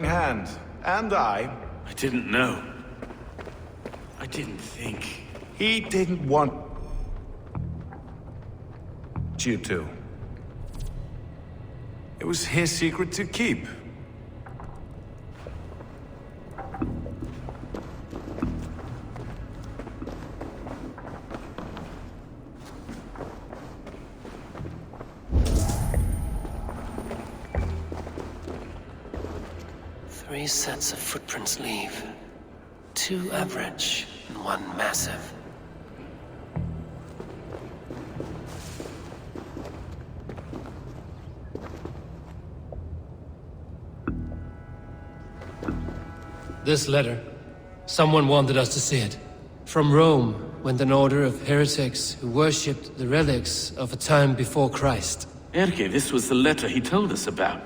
hand. And I didn't know. I didn't think. He didn't want you to. It was his secret to keep. Three sets of footprints leave. 2 average and 1 massive. This letter. Someone wanted us to see it. From Rome went an order of heretics who worshipped the relics of a time before Christ. Erke, this was the letter he told us about.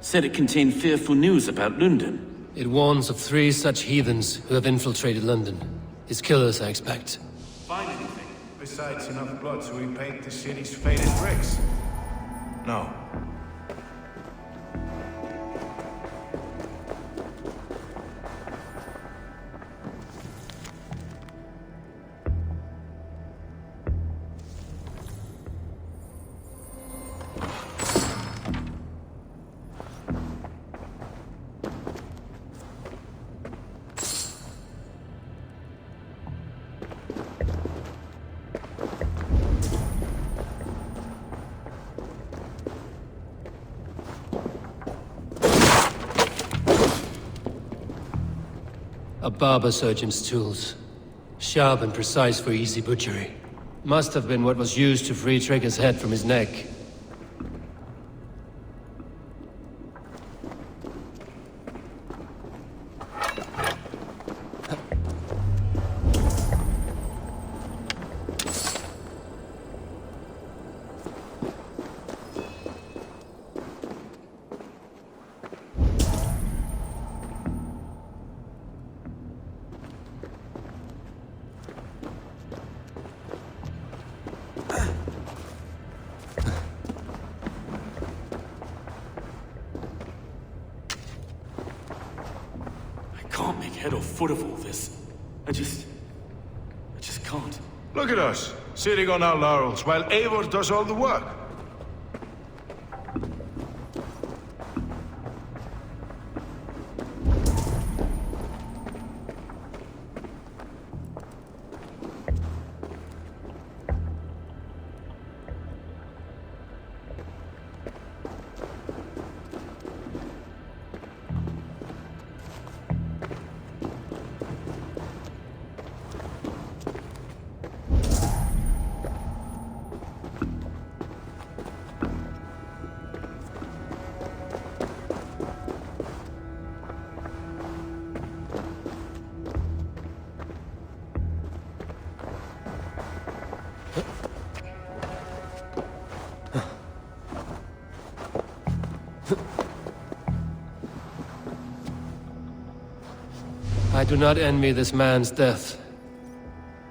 Said it contained fearful news about London. It warns of 3 such heathens who have infiltrated London. His killers, I expect. Find anything? Besides enough blood to repaint the city's faded bricks? No. A barber surgeon's tools. Sharp and precise for easy butchery. Must have been what was used to free Trigger's head from his neck. Head or foot of all this. I just can't. Look at us, sitting on our laurels while Eivor does all the work. I do not envy this man's death.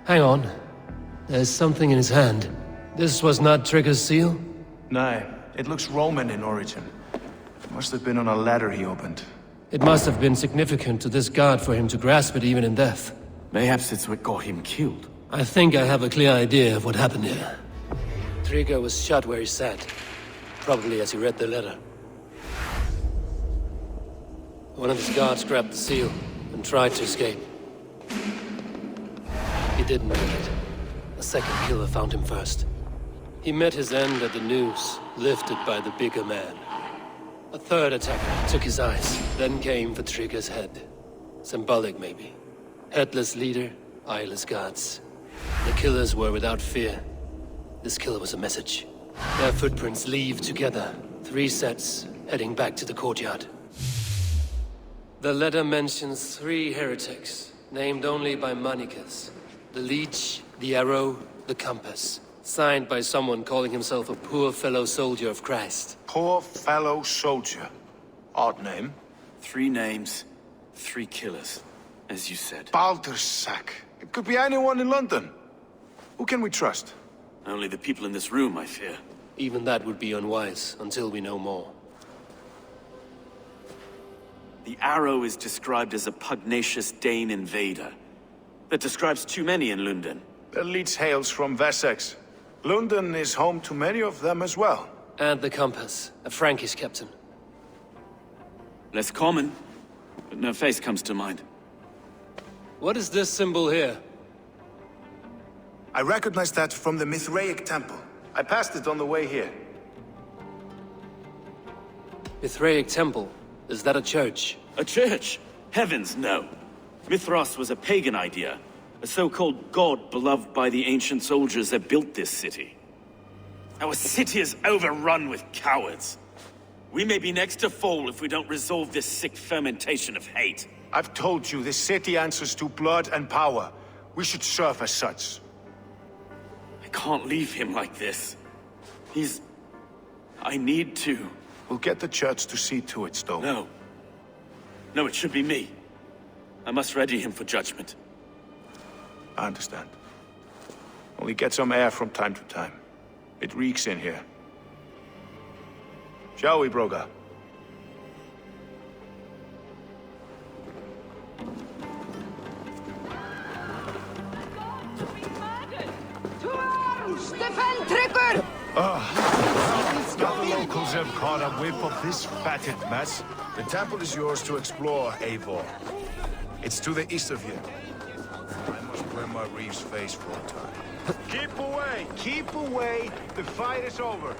Hang on. There's something in his hand. This was not Trigger's seal? Nay, it looks Roman in origin. It must have been on a ladder he opened. It must have been significant to this god for him to grasp it even in death. Mayhaps it's what got him killed. I think I have a clear idea of what happened here. Trigger was shot where he sat. Probably as he read the letter. One of his guards grabbed the seal and tried to escape. He didn't make it. A second killer found him first. He met his end at the noose, lifted by the bigger man. A third attacker took his eyes, then came for Trigger's head. Symbolic, maybe. Headless leader, eyeless guards. The killers were without fear. This killer was a message. Their footprints leave together. 3 sets, heading back to the courtyard. The letter mentions 3 heretics, named only by Manicus. The Leech, the Arrow, the Compass. Signed by someone calling himself a poor fellow soldier of Christ. Poor fellow soldier. Odd name. 3 names, 3 killers, as you said. Baldersack. It could be anyone in London. Who can we trust? Only the people in this room, I fear. Even that would be unwise, until we know more. The arrow is described as a pugnacious Dane invader. That describes too many in London. The leech hails from Wessex. London is home to many of them as well. And the compass, a Frankish captain. Less common, but no face comes to mind. What is this symbol here? I recognize that from the Mithraic temple. I passed it on the way here. Mithraic temple? Is that a church? A church? Heavens, no. Mithras was a pagan idea. A so-called god beloved by the ancient soldiers that built this city. Our city is overrun with cowards. We may be next to fall if we don't resolve this sick fermentation of hate. I've told you, this city answers to blood and power. We should serve as such. I can't leave him like this. I need to. We'll get the church to see to it, Stone. No. No, it should be me. I must ready him for judgment. I understand. Only get some air from time to time. It reeks in here. Shall we, Broga? Defend Tripper! Now the locals have caught a whiff of this fatted mess. The temple is yours to explore, Eivor. It's to the east of here. I must wear my Reeve's face for a time. Keep away! Keep away! The fight is over!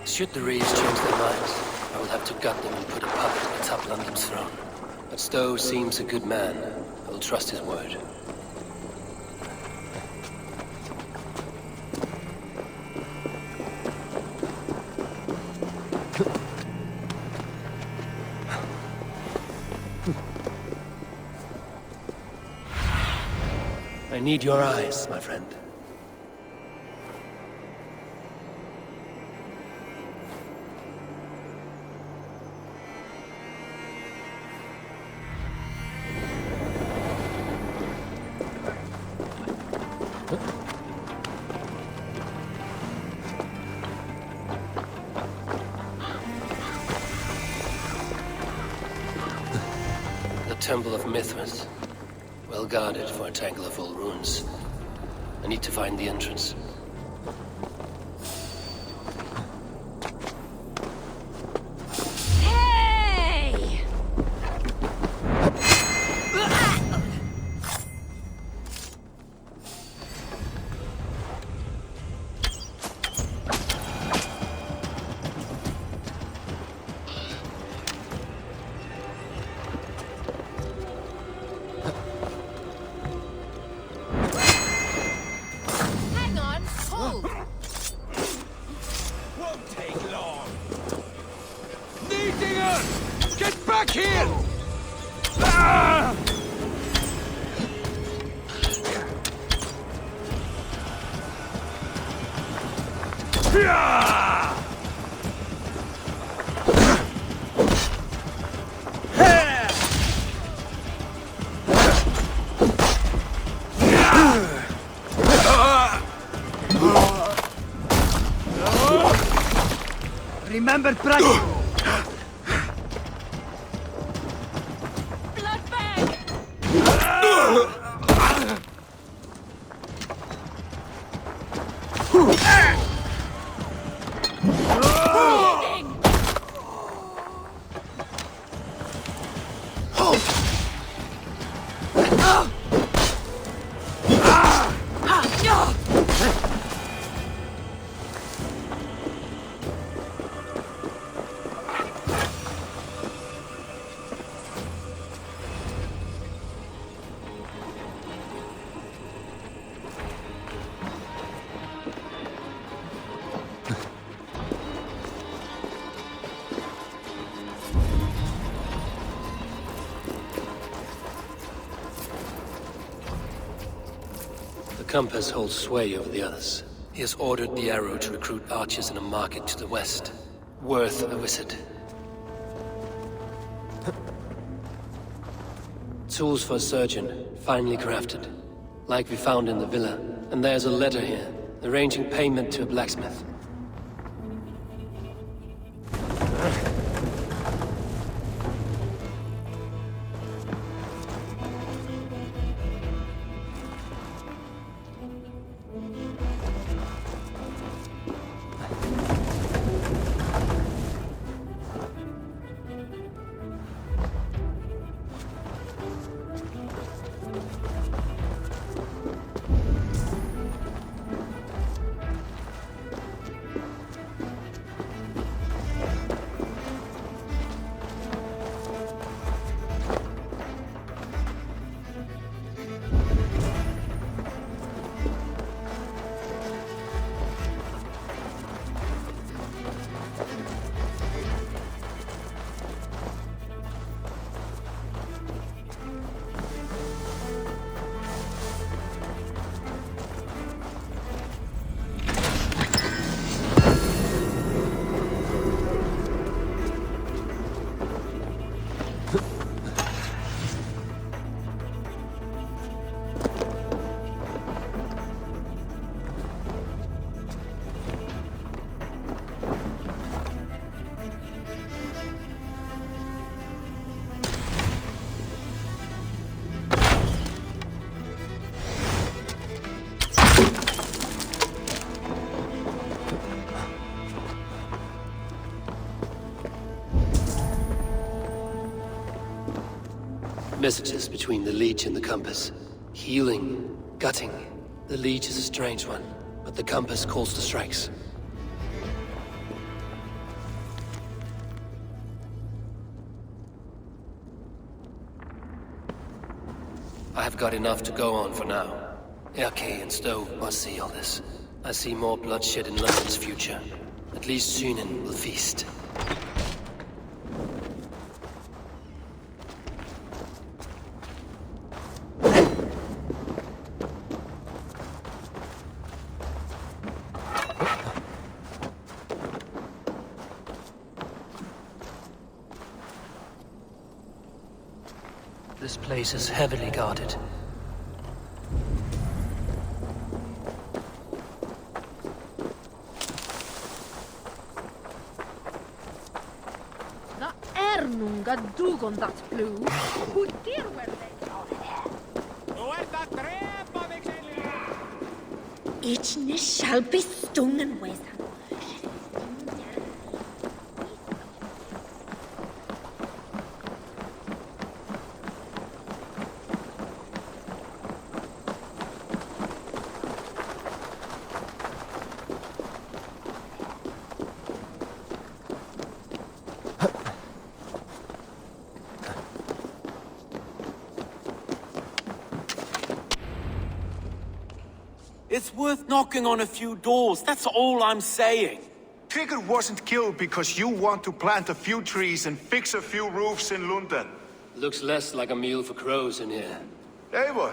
Should the Reeves change their minds, I will have to gut them and put a puppet atop London's throne. But Stowe seems a good man. I will trust his word. I need your eyes, my friend. The Temple of Mithras. Well guarded for a tangle of old ruins. I need to find the entrance. Hey! Hang on, hold! Won't take long. Needinger! Get back here! Ah! Yeah! Remember, Pratt! Blood bag! Bleeding! The compass holds sway over the others. He has ordered the arrow to recruit archers in a market to the west. Worth a visit. Tools for a surgeon, finely crafted. Like we found in the villa. And there's a letter here, arranging payment to a blacksmith. messages between the Leech and the Compass. Healing, gutting. The Leech is a strange one, but the Compass calls the strikes. I have got enough to go on for now. Erke and Stowe must see all this. I see more bloodshed in London's future. At least Sunan will feast. This place is heavily guarded. Nunga dugon dat blue. Who dear were they? Each shall be stung and waste. It's worth knocking on a few doors, that's all I'm saying. Trigger wasn't killed because you want to plant a few trees and fix a few roofs in London. Looks less like a meal for crows in here. Eivor,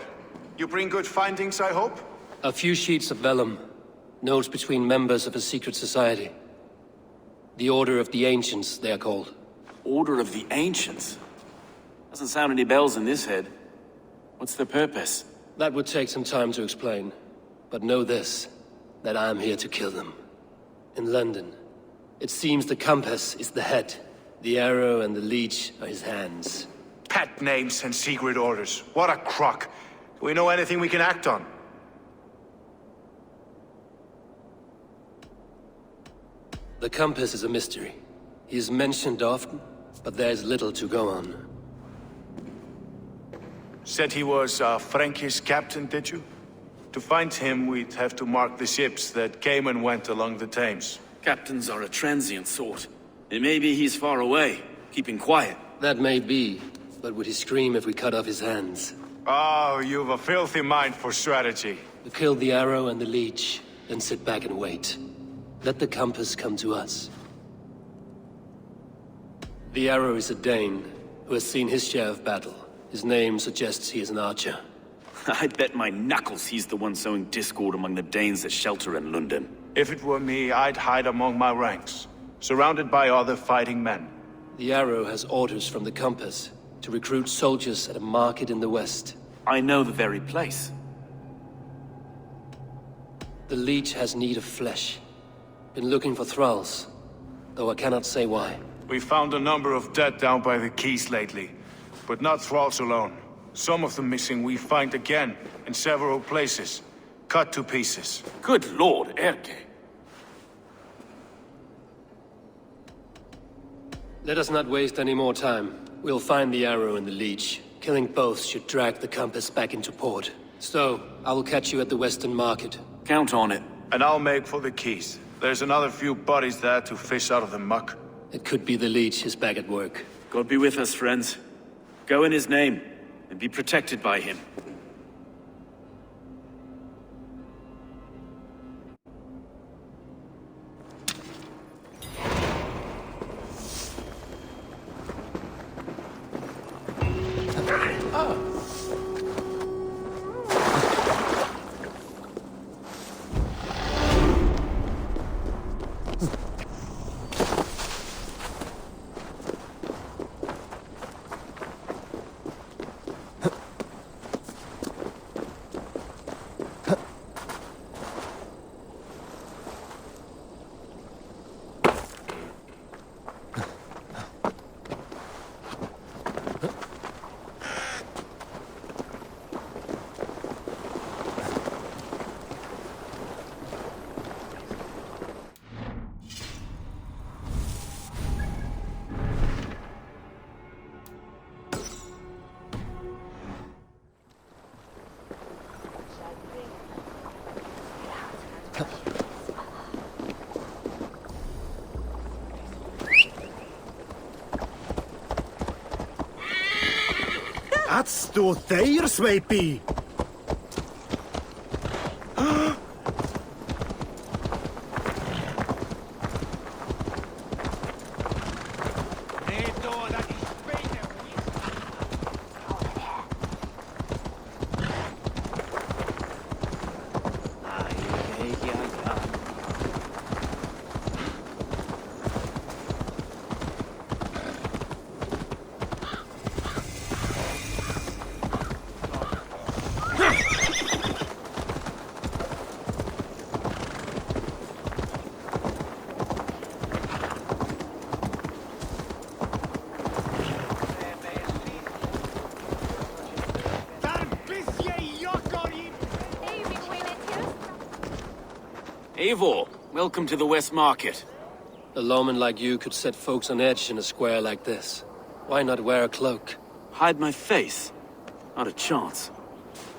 you bring good findings, I hope? A few sheets of vellum. Notes between members of a secret society. The Order of the Ancients, they are called. Order of the Ancients? Doesn't sound any bells in this head. What's the purpose? That would take some time to explain. But know this, that I am here to kill them. In London, it seems the Compass is the head. The arrow and the leech are his hands. Pet names and secret orders. What a crock. Do we know anything we can act on? The Compass is a mystery. He is mentioned often, but there is little to go on. Said he was a Frankish captain, did you? To find him, we'd have to mark the ships that came and went along the Thames. Captains are a transient sort. It may be he's far away, keeping quiet. That may be, but would he scream if we cut off his hands? Oh, you've a filthy mind for strategy. We kill the arrow and the leech, then sit back and wait. Let the Compass come to us. The arrow is a Dane, who has seen his share of battle. His name suggests he is an archer. I bet my knuckles he's the one sowing discord among the Danes that shelter in London. If it were me, I'd hide among my ranks, surrounded by other fighting men. The arrow has orders from the Compass to recruit soldiers at a market in the west. I know the very place. The leech has need of flesh. Been looking for thralls, though I cannot say why. We found a number of dead down by the quays lately, but not thralls alone. Some of the missing we find again in several places, cut to pieces. Good lord, Erke. Let us not waste any more time. We'll find the arrow and the leech. Killing both should drag the Compass back into port. So, I will catch you at the Western Market. Count on it. And I'll make for the quays. There's another few bodies there to fish out of the muck. It could be the leech is back at work. God be with us, friends. Go in his name, and be protected by him. That's the their swipey. Eivor, welcome to the West Market. A lawman like you could set folks on edge in a square like this. Why not wear a cloak? Hide my face? Not a chance.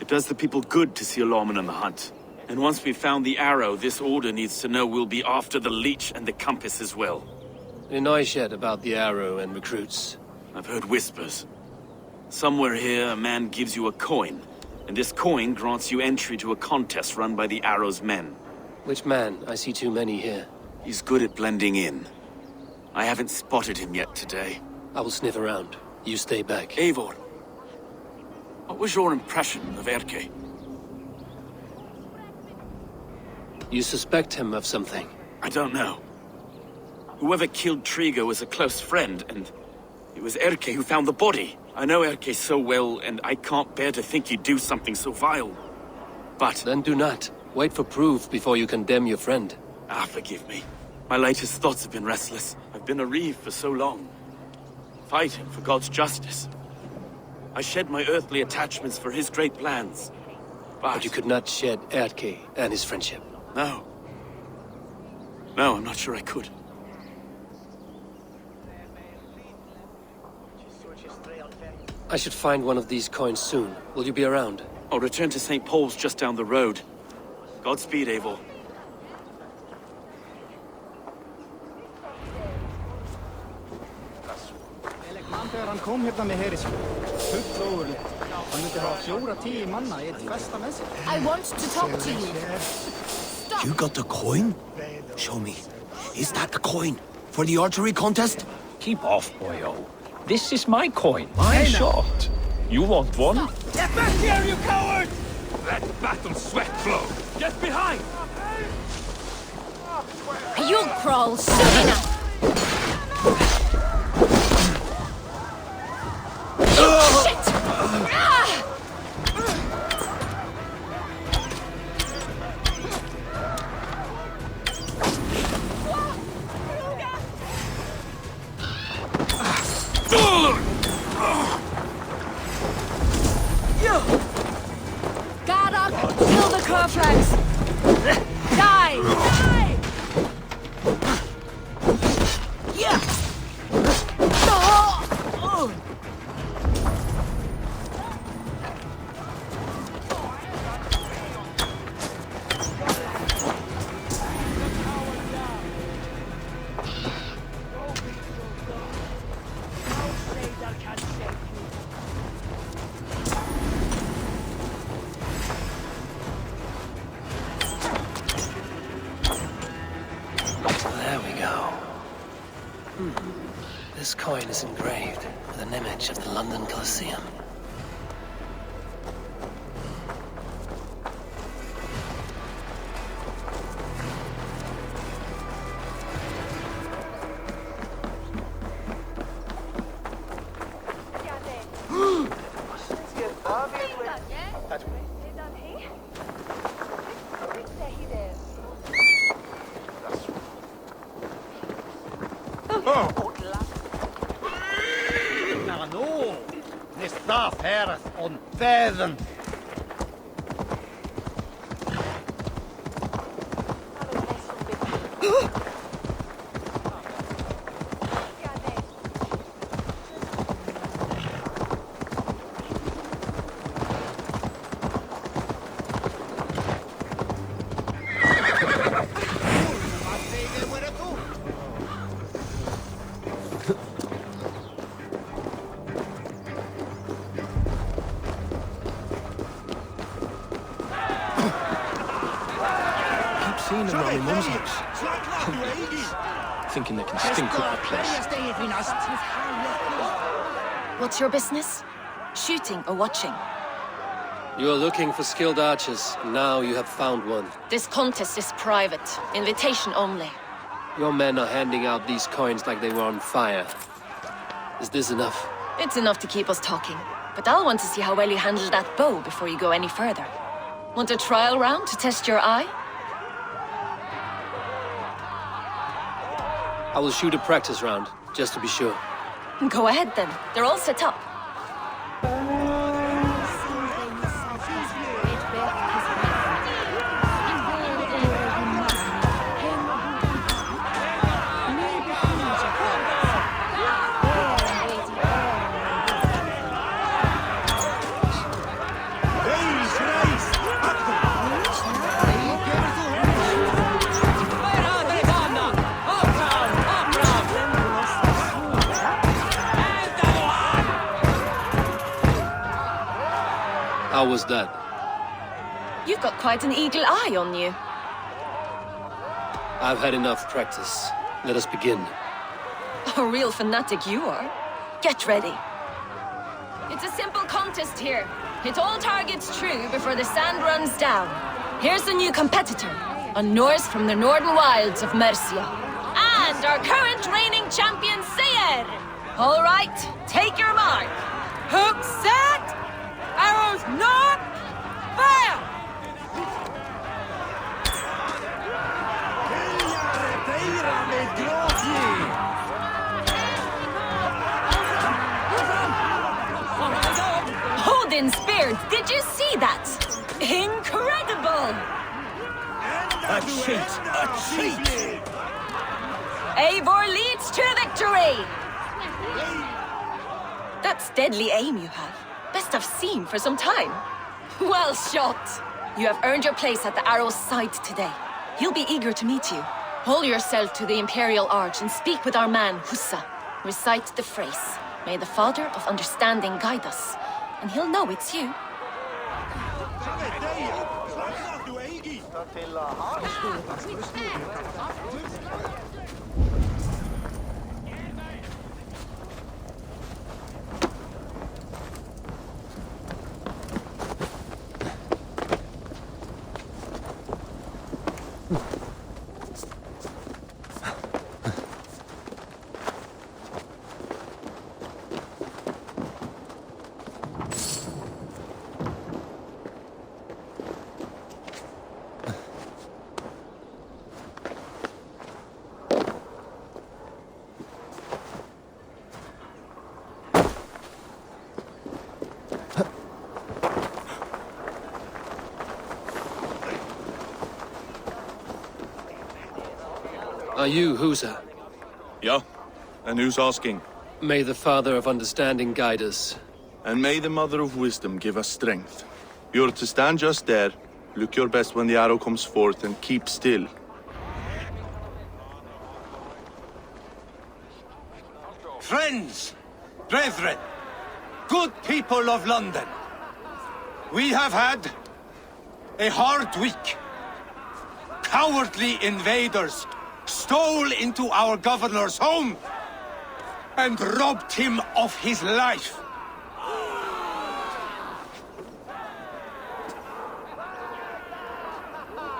It does the people good to see a lawman on the hunt. And once we've found the arrow, this order needs to know we'll be after the leech and the compass as well. Any noise yet about the arrow and recruits? I've heard whispers. Somewhere here, a man gives you a coin, and this coin grants you entry to a contest run by the arrow's men. Which man? I see too many here. He's good at blending in. I haven't spotted him yet today. I will sniff around. You stay back. Eivor, what was your impression of Erke? You suspect him of something? I don't know. Whoever killed Trigo was a close friend, and it was Erke who found the body. I know Erke so well, and I can't bear to think he'd do something so vile. But... Then do not. Wait for proof before you condemn your friend. Forgive me. My latest thoughts have been restless. I've been a reeve for so long. Fighting for God's justice. I shed my earthly attachments for his great plans. But you could not shed Erke and his friendship. No. No, I'm not sure I could. I should find one of these coins soon. Will you be around? I'll return to St. Paul's just down the road. Godspeed, Eivor. Han kom hérna med her i fullt ógurlegt. Han myndi hafa 4-10 manna í eitt festa með sér. I want to talk to you. You got the coin? Show me. Is that the coin for the archery contest? Keep off, boyo. This is my coin, my shot. You want one? Get back here, you coward! Let battle sweat flow. Get behind! You'll crawl soon enough. Shit! Gardock, kill the Crowflags! Die! Die! Yeah! There we go. This coin is engraved with an image of the London Colosseum. No, this stuff here on Veven. their mum's house. Thinking they can stink up the place. What's your business? Shooting or watching? You are looking for skilled archers. Now you have found one. This contest is private. Invitation only. Your men are handing out these coins like they were on fire. Is this enough? It's enough to keep us talking. But I'll want to see how well you handle that bow before you go any further. Want a trial round to test your eye? I will shoot a practice round, just to be sure. Go ahead then. They're all set up. How was that? You've got quite an eagle eye on you. I've had enough practice. Let us begin. A real fanatic you are. Get ready. It's a simple contest here. Hit all targets true before the sand runs down. Here's the new competitor, a Norse from the northern wilds of Mercia. And our current reigning champion, Seir. All right, take your mark. Hook set! Arrows not! Fire! Odin speared! Did you see that? Incredible! A cheat! A cheat! Eivor leads to victory! That's deadly aim you have. Best I've seen for some time. Well shot! You have earned your place at the arrow's side today. He'll be eager to meet you. Hold yourself to the Imperial Arch and speak with our man, Hussa. Recite the phrase. May the Father of Understanding guide us. And he'll know it's you. Are you Husa? Yeah, and who's asking? May the Father of Understanding guide us. And may the Mother of Wisdom give us strength. You're to stand just there, look your best when the arrow comes forth, and keep still. Friends, brethren, good people of London, we have had a hard week. Cowardly invaders stole into our governor's home and robbed him of his life.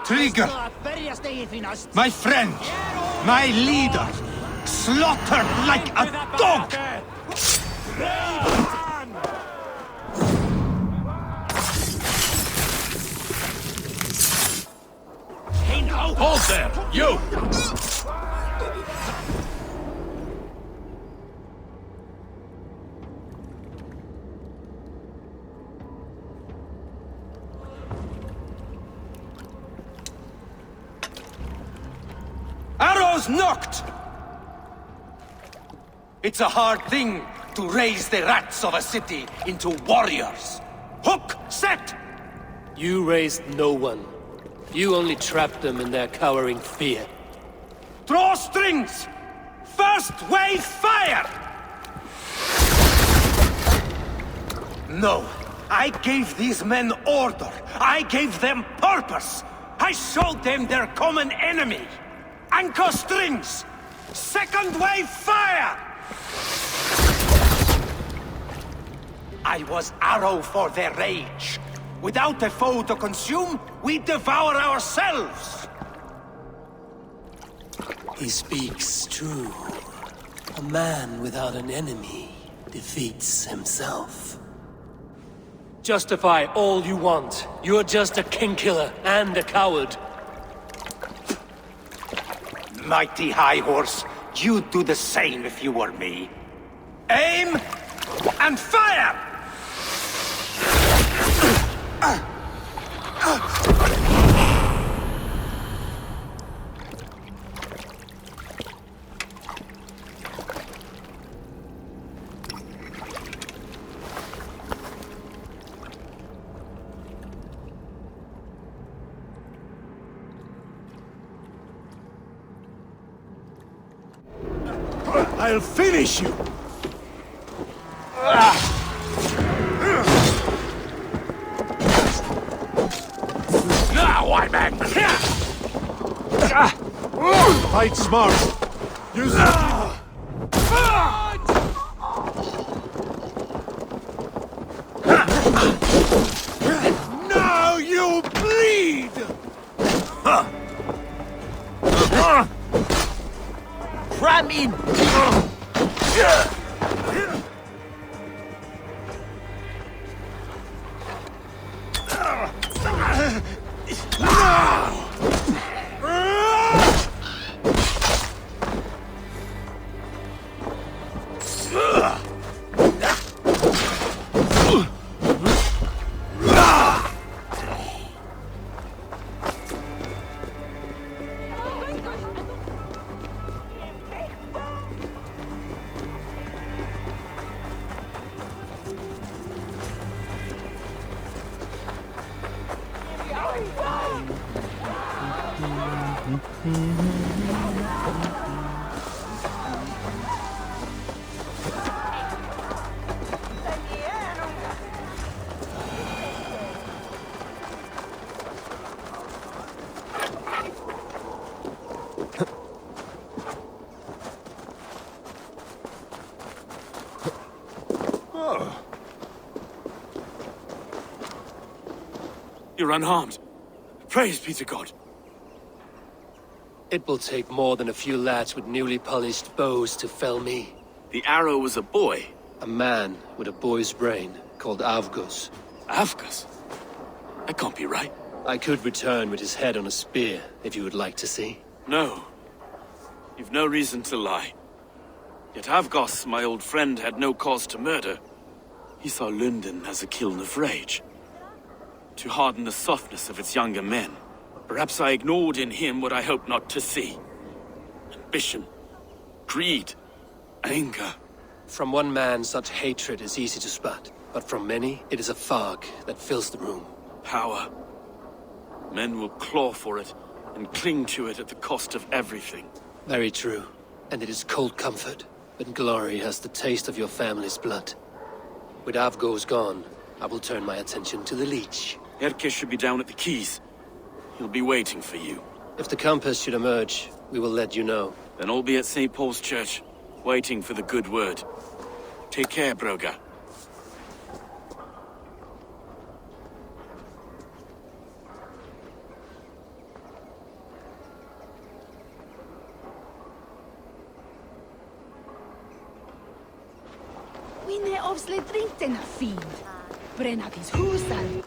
Trigger, my friend, my leader, slaughtered like a dog! Hold there, you! Arrows knocked! It's a hard thing to raise the rats of a city into warriors. Hook set! You raised no one. You only trapped them in their cowering fear. Draw strings! First wave fire! No, I gave these men order. I gave them purpose. I showed them their common enemy. Anchor strings! Second wave fire! I was arrow for their rage. Without a foe to consume, we devour ourselves! He speaks true. A man without an enemy defeats himself. Justify all you want. You're just a king-killer and a coward. Mighty High Horse, you'd do the same if you were me. Aim and fire! I'll finish you! Now I'm angry! Fight smart! Use Now you bleed! Cram in! You're unharmed. Praise be to God. It will take more than a few lads with newly polished bows to fell me. The arrow was a boy. A man with a boy's brain, called Avgus. Avgus? That can't be right. I could return with his head on a spear, if you would like to see. No. You've no reason to lie. Yet Avgos, my old friend, had no cause to murder. He saw London as a kiln of rage. To harden the softness of its younger men. Perhaps I ignored in him what I hoped not to see. Ambition, greed, anger. From one man, such hatred is easy to spot, but from many, it is a fog that fills the room. Power. Men will claw for it and cling to it at the cost of everything. Very true. And it is cold comfort when glory has the taste of your family's blood. With Avgos gone, I will turn my attention to the Leech. Erke should be down at the quays. He'll be waiting for you. If the compass should emerge, we will let you know. Then I'll be at St. Paul's Church, waiting for the good word. Take care, Broga. We ne obsle drink den fiend. Brenn his húsar.